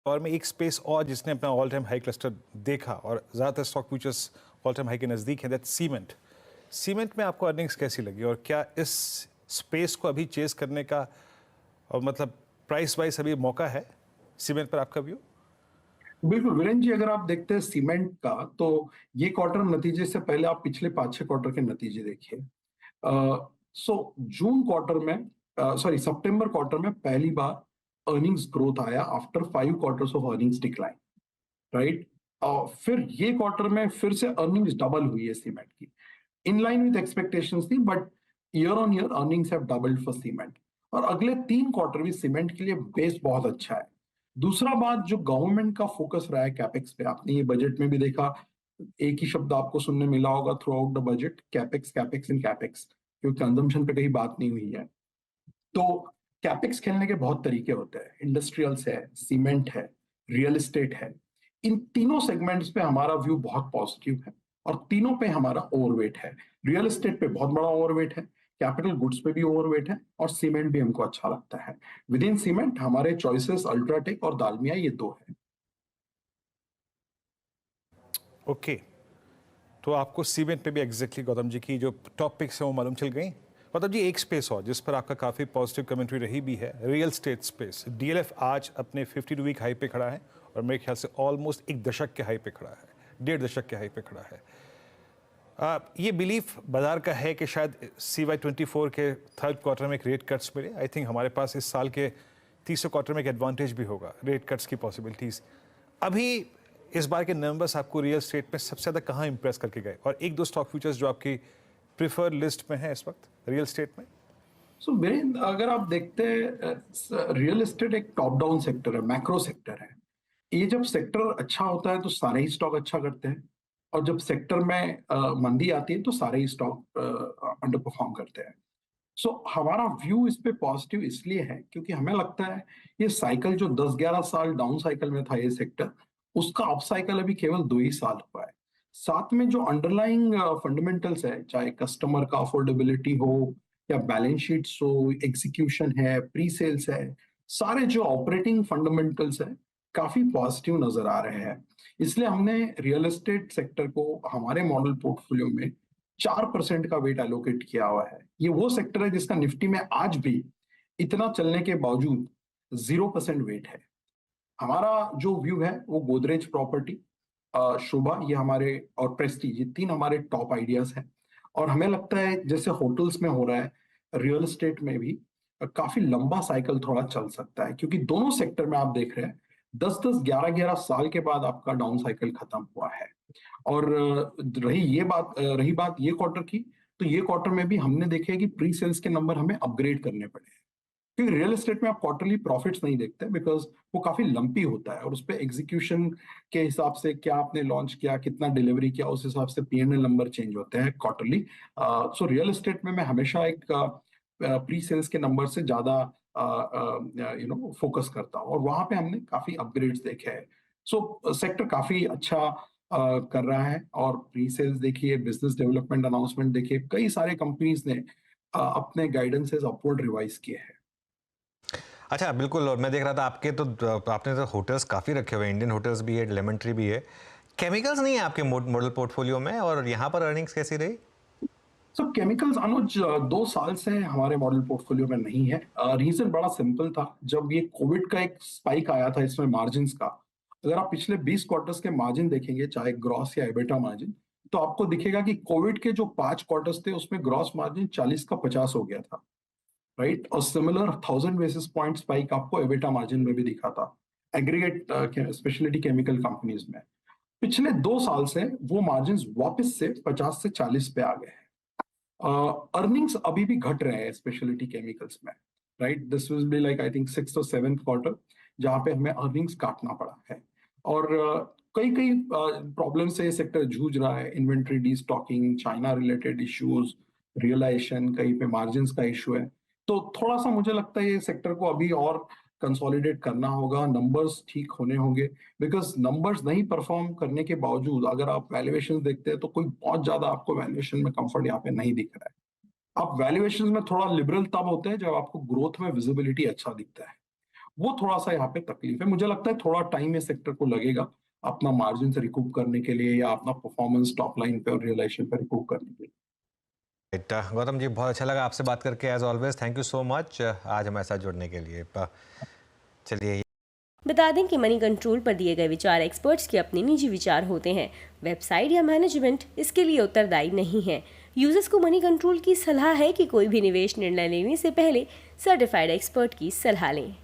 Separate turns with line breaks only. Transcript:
और में एक स्पेस और जिसने अपना ऑल टाइम हाई क्लस्टर देखा और ज़्यादातर stock futures all time high के नज़दीक है, दैट सीमेंट। सीमेंट में आपको अर्निंग्स कैसी लगी और क्या इस स्पेस को अभी चेस करने का और मतलब प्राइस वाइज अभी मौका है सीमेंट पर? आपका व्यू?
बिल्कुल वीरेंद्र जी, अगर आप देखते हैं सीमेंट का, तो ये क्वार्टर नतीजे से पहले आप पिछले 5-6 क्वार्टर के नतीजे देखिए। जून क्वार्टर में, सॉरी सितंबर क्वार्टर में पहली बार अर्निंग्स ग्रोथ आया after 5 quarters of earnings decline, right. फिर ये क्वार्टर में फिर से अर्निंग्स डबल हुई है सीमेंट की, इन लाइन विद एक्सपेक्टेशंस थी, but year on year earnings have doubled for cement. और अगले 3 क्वार्टर भी सीमेंट के लिए बेस बहुत अच्छा है। दूसरा बात, जो गवर्नमेंट का फोकस रहा है कैपेक्स पे, आपने ये बजट में भी देखा, एक ही शब्द आपको सुनने मिला होगा through out the budget, capex capex and capex, क्योंकि कंजम्पशन पे कहीं बात नहीं हुई है। तो कैपेक्स खेलने के बहुत तरीके होते हैं, इंडस्ट्रियल्स है, सीमेंट है, रियल एस्टेट है। इन तीनों सेगमेंट्स पे हमारा व्यू बहुत पॉजिटिव है और तीनों पे हमारा ओवरवेट है। रियल एस्टेट पे बहुत बड़ा ओवरवेट है, कैपिटल गुड्स पे भी ओवरवेट है और सीमेंट भी हमको अच्छा लगता है। विद इन सीमेंट हमारे चॉइसेस अल्ट्राटेक और दालमिया, ये दो है।
ओके, तो आपको सीमेंट पे भी एग्जैक्टली गौतम जी की जो टॉपिक्स हैं वो मालूम चल गई। गौतम जी, एक स्पेस और जिस पर आपका काफ़ी पॉजिटिव कमेंट्री रही भी है, रियल स्टेट स्पेस। डीएलएफ आज अपने 52 वीक हाई पे खड़ा है और मेरे ख्याल से ऑलमोस्ट एक दशक के हाई पे खड़ा है, 1.5 दशक के हाई पे खड़ा है। ये बिलीफ बाजार का है कि शायद CY24 के थर्ड क्वार्टर में एक रेट कट्स मिले। आई थिंक हमारे पास इस साल के तीसरे क्वार्टर में एक एडवांटेज भी होगा रेट कट्स की पॉसिबिलिटीज़। अभी इस बार के नंबर्स आपको रियल स्टेट में सबसे ज़्यादा कहाँ इंप्रेस करके गए, और एक दो स्टॉक फ्यूचर्स जो आपकी प्रिफर लिस्ट में है इस वक्त रियल स्टेट में?
सो वीरेंद्र, अगर आप देखते हैं, रियल एस्टेट एक टॉप डाउन सेक्टर है, मैक्रो सेक्टर है। ये जब सेक्टर अच्छा होता है तो सारे ही स्टॉक अच्छा करते हैं, और जब सेक्टर में मंदी आती है तो सारे ही स्टॉक अंडर परफॉर्म करते हैं। हमारा व्यू इस पे पॉजिटिव इसलिए है क्योंकि हमें लगता है ये साइकिल जो 10-11 साल डाउन साइकिल में था ये सेक्टर, उसका अप साइकिल अभी केवल 2 ही साल हुआ है। साथ में जो अंडरलाइंग फंडामेंटल्स है, चाहे कस्टमर का अफोर्डेबिलिटी हो या बैलेंस शीट्स हो, एग्जीक्यूशन है, प्री सेल्स है, सारे जो ऑपरेटिंग फंडामेंटल्स है काफी पॉजिटिव नजर आ रहे हैं। इसलिए हमने रियल एस्टेट सेक्टर को हमारे मॉडल पोर्टफोलियो में 4% का वेट एलोकेट किया हुआ है। ये वो सेक्टर है जिसका निफ्टी में आज भी इतना चलने के बावजूद 0% वेट है। हमारा जो व्यू है वो गोदरेज प्रॉपर्टी, शोभा, ये हमारे, और प्रेस्टीज, ये 3 हमारे टॉप आइडियाज हैं। और हमें लगता है जैसे होटल्स में हो रहा है, रियल एस्टेट में भी काफी लंबा साइकिल थोड़ा चल सकता है, क्योंकि दोनों सेक्टर में आप देख रहे हैं 10-10, 11-11 साल के बाद आपका डाउन साइकिल खत्म हुआ है। और रही बात ये क्वार्टर की, तो ये क्वार्टर में भी हमने देखे कि प्री सेल्स के नंबर हमें अपग्रेड करने पड़े, क्योंकि रियल एस्टेट में आप क्वार्टरली प्रॉफिट्स नहीं देखते, बिकॉज वो काफी लंपी होता है और उस पर एग्जीक्यूशन के हिसाब से क्या आपने लॉन्च किया, कितना डिलीवरी किया, उस हिसाब से P&L नंबर चेंज होते हैं क्वार्टरली। रियल एस्टेट में मैं हमेशा एक प्री सेल्स के नंबर से ज्यादा फोकस करता हूँ, और वहां पे हमने काफी अपग्रेड्स देखे हैं। सेक्टर काफी अच्छा कर रहा है, और प्री सेल्स देखिए, बिजनेस डेवलपमेंट अनाउंसमेंट देखिए, कई सारे कंपनीज ने अपने गाइडेंसेस अपवर्ड रिवाइज किए हैं।
अच्छा, बिल्कुल। और मैं देख रहा था आपने तो होटल्स काफ़ी रखे हुए हैं, इंडियन होटल्स भी है, लेमन ट्री भी है। केमिकल्स नहीं है आपके मॉडल पोर्टफोलियो में, और यहाँ पर अर्निंग्स कैसी रही?
केमिकल्स अनुज 2 साल से हमारे मॉडल पोर्टफोलियो में नहीं है। रीजन बड़ा सिंपल था, जब ये कोविड का एक स्पाइक आया था इसमें मार्जिन का, अगर आप पिछले 20 क्वार्टर्स के मार्जिन देखेंगे, चाहे ग्रॉस या एबिटा मार्जिन, तो आपको दिखेगा कि कोविड के जो 5 क्वार्टर्स थे उसमें ग्रॉस मार्जिन 40 का 50 हो गया था, राइट। और सिमिलर 1000 बेसिस पॉइंट स्पाइक आपको एबिटा मार्जिन में भी दिखा था, एग्रीगेट स्पेशलिटी केमिकल कंपनीज में। पिछले 2 साल से वो मार्जिन वापस से 50 से 40 पे आ गए हैं। अर्निंग्स अभी भी घट रहे हैं स्पेशलिटी केमिकल्स में, right. This will be like I think 6th और 7th क्वार्टर जहां पे हमें अर्निंग्स काटना पड़ा है, और कई कई प्रॉब्लम से ये सेक्टर जूझ रहा है, inventory destocking, China related issues, realization, कहीं पे मार्जिन का इशू है। तो थोड़ा सा मुझे लगता है ये सेक्टर को अभी और कंसोलिडेट करना होगा, नंबर्स ठीक होने होंगे, बिकॉज नंबर्स नहीं परफॉर्म करने के बावजूद अगर आप वैल्यूएशन देखते हैं तो कोई बहुत ज्यादा आपको वैल्यूएशन में कंफर्ट यहाँ पे नहीं दिख रहा है। आप वैल्यूएशन में थोड़ा लिबरल तब होते हैं जब आपको ग्रोथ में विजिबिलिटी अच्छा दिखता है। वो थोड़ा सा यहाँ पे तकलीफ है। मुझे लगता है थोड़ा टाइम इस सेक्टर को लगेगा अपना मार्जिन से रिकूप करने के लिए या अपना परफॉर्मेंस टॉप लाइन पे और रियलाइजेशन पे रिकूप करने के लिए।
गौतम जी, बहुत अच्छा लगा आपसे बात करके, as always thank you so much आज हमारे साथ जुड़ने के लिए। चलिए,
बता दें कि मनी कंट्रोल पर दिए गए विचार एक्सपर्ट्स के अपने निजी विचार होते हैं। वेबसाइट या मैनेजमेंट इसके लिए उत्तरदायी नहीं है। यूजर्स को मनी कंट्रोल की सलाह है कि कोई भी निवेश निर्णय लेने से पहले सर्टिफाइड एक्सपर्ट की सलाह लें।